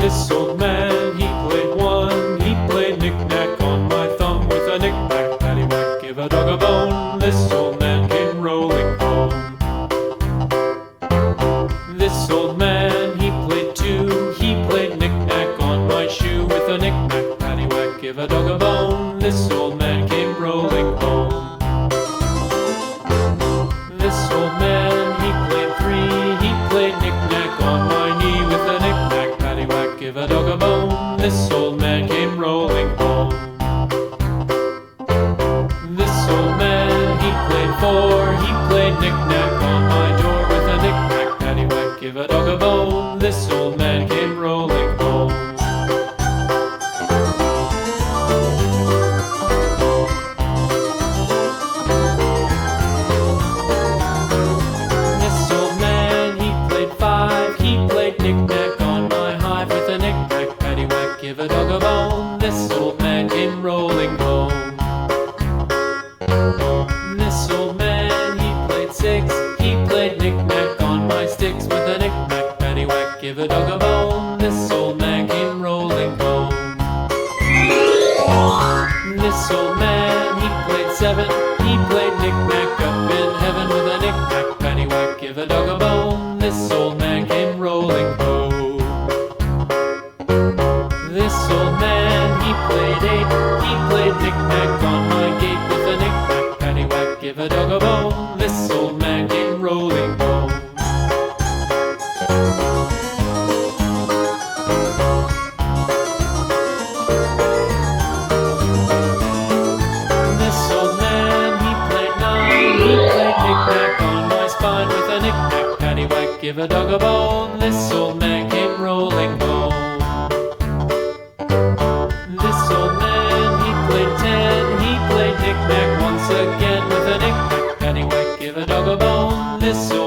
This old man, he played one. He played knick-knack on my thumb with a knick-knack, paddywhack, give a dog a bone. This old man came rolling home. This old man, he played two. He played knick-knack on my shoe with a knick-knack, paddywhack, give a dog a bone. This old man came rolling home. This old man, he played three. He played knick-knack on my knee with a knick-knack, paddywhack, give a dog a bone. This old man came rolling home. This old man, he played four. He played knick-knack on my door with a knick-knack, paddywhack, give a dog a bone. This old man came rolling home. This old man, he played five. He played knick-knack on my hive with a knick-knack, paddywhack, give a dog a bone. This old man came rolling home. This old man, he played six. He played knick-knack on my sticks with a knick-knack, paddywhack, give a dog a bone. This old man came rolling home. This old man, he played seven. He played knick-knack up in heaven with a knick-knack, paddywhack, give a dog a bone. This old man came rolling home. This old man, he played eight. He played knick-knack on my gate with a knick-knack, paddywhack, give a dog a bone. This old man came rolling home. This old man, he played nine. He played knick-knack on my spine with a knick-knack, paddywhack, give a dog a bone. This old man came rolling home. This old man, he played ten. He played knick-knack once again with a knick-knack, paddywhack, give a dog a bone. This old